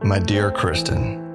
My dear Kristen,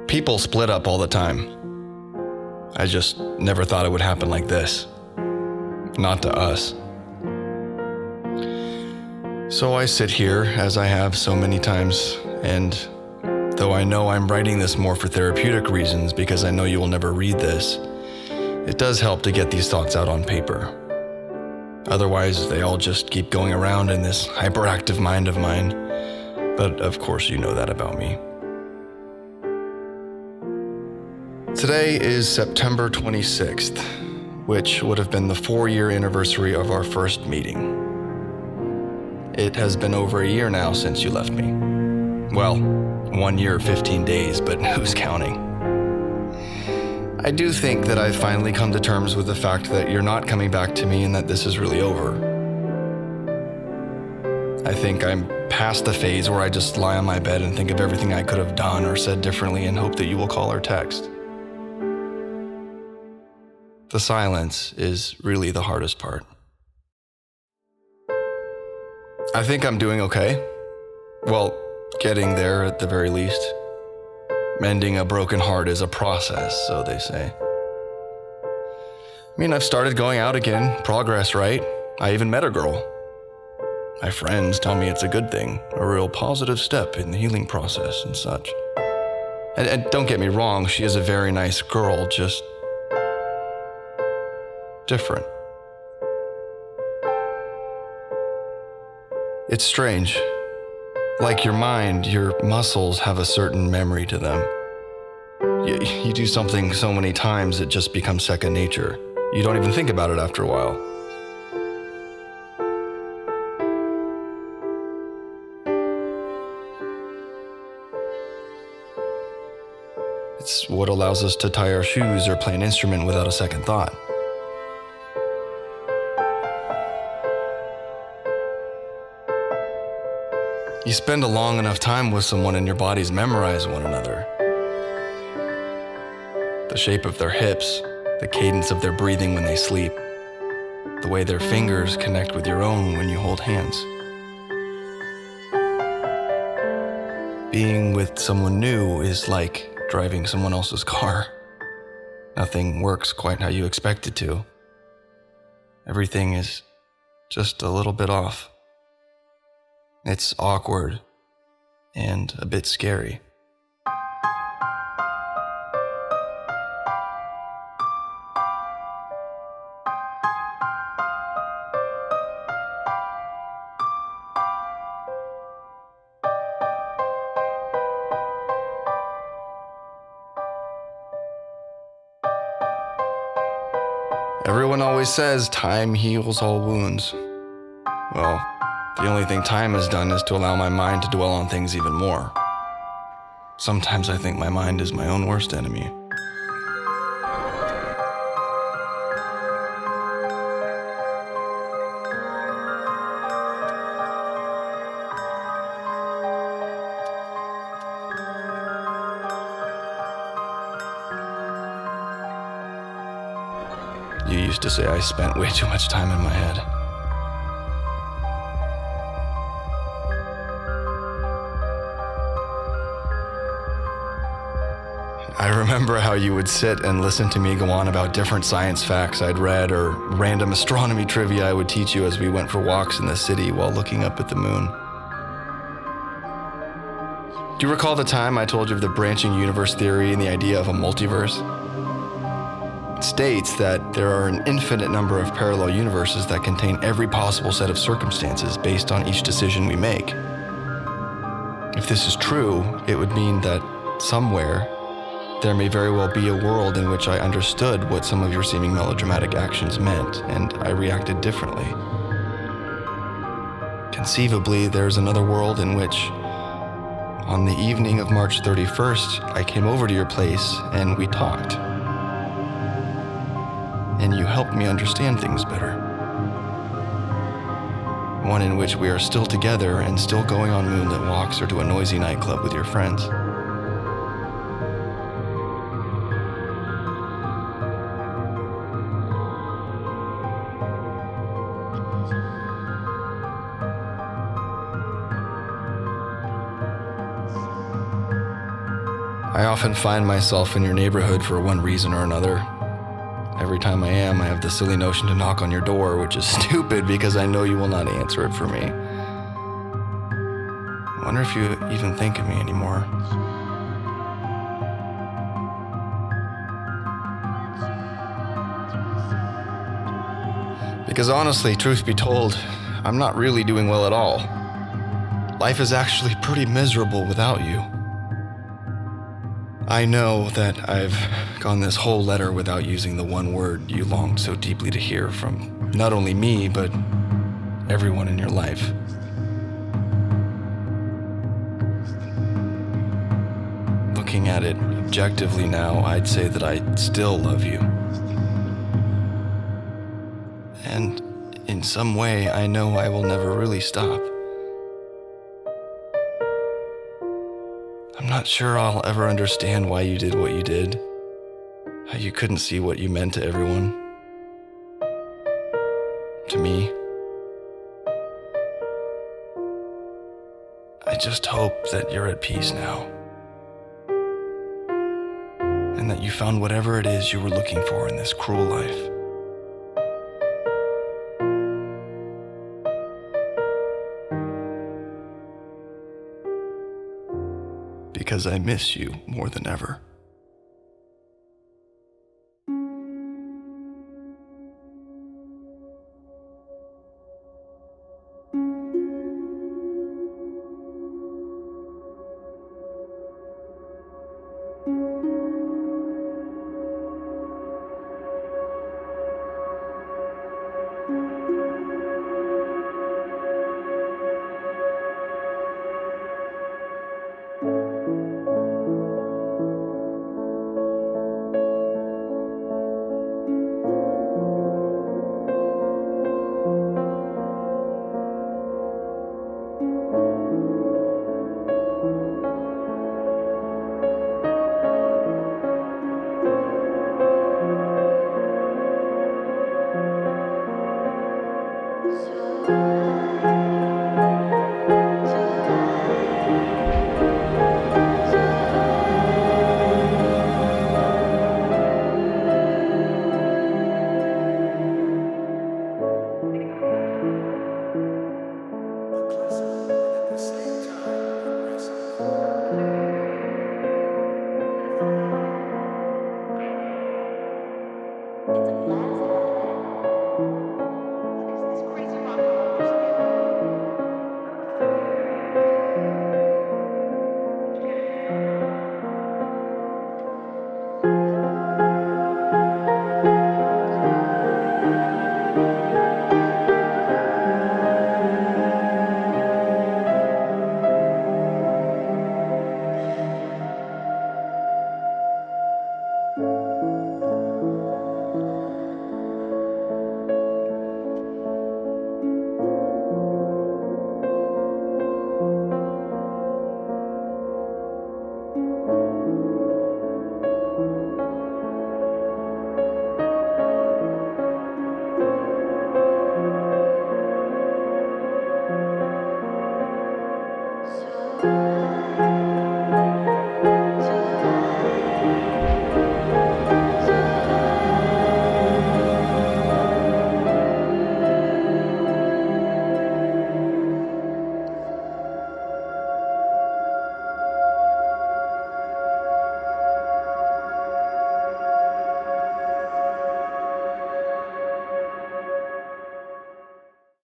people split up all the time. I just never thought it would happen like this. Not to us. So I sit here, as I have so many times, and though I know I'm writing this more for therapeutic reasons because I know you will never read this, it does help to get these thoughts out on paper. Otherwise, they all just keep going around in this hyperactive mind of mine. But of course you know that about me. Today is September 26th, which would have been the 4-year anniversary of our first meeting. It has been over a year now since you left me. Well, 1 year, 15 days, but who's counting? I do think that I've finally come to terms with the fact that you're not coming back to me and that this is really over. I think I'm past the phase where I just lie on my bed and think of everything I could have done or said differently and hope that you will call or text. The silence is really the hardest part. I think I'm doing okay. Well, getting there at the very least. Mending a broken heart is a process, so they say. I mean, I've started going out again. Progress, right? I even met a girl. My friends tell me it's a good thing, a real positive step in the healing process and such. And don't get me wrong, she is a very nice girl, just different. It's strange. Like your mind, your muscles have a certain memory to them. You do something so many times it just becomes second nature. You don't even think about it after a while. It's what allows us to tie our shoes or play an instrument without a second thought. You spend a long enough time with someone and your bodies memorize one another. The shape of their hips, the cadence of their breathing when they sleep, the way their fingers connect with your own when you hold hands. Being with someone new is like driving someone else's car. Nothing works quite how you expect it to. Everything is just a little bit off. It's awkward and a bit scary. Everyone always says time heals all wounds. Well, the only thing time has done is to allow my mind to dwell on things even more. Sometimes I think my mind is my own worst enemy. used to say I spent way too much time in my head. I remember how you would sit and listen to me go on about different science facts I'd read or random astronomy trivia I would teach you as we went for walks in the city while looking up at the moon. Do you recall the time I told you of the branching universe theory and the idea of a multiverse? It states that there are an infinite number of parallel universes that contain every possible set of circumstances based on each decision we make. If this is true, it would mean that somewhere there may very well be a world in which I understood what some of your seeming melodramatic actions meant, and I reacted differently. Conceivably, there's another world in which, on the evening of March 31st, I came over to your place and we talked. And you helped me understand things better. One in which we are still together and still going on moonlit walks or to a noisy nightclub with your friends. I often find myself in your neighborhood for one reason or another. Every time I am, I have the silly notion to knock on your door, which is stupid because I know you will not answer it for me. I wonder if you even think of me anymore. Because honestly, truth be told, I'm not really doing well at all. Life is actually pretty miserable without you. I know that I've gone this whole letter without using the one word you longed so deeply to hear from not only me, but everyone in your life. Looking at it objectively now, I'd say that I still love you. And in some way, I know I will never really stop. I'm not sure I'll ever understand why you did what you did, how you couldn't see what you meant to everyone, to me. I just hope that you're at peace now, and that you found whatever it is you were looking for in this cruel life. Because I miss you more than ever.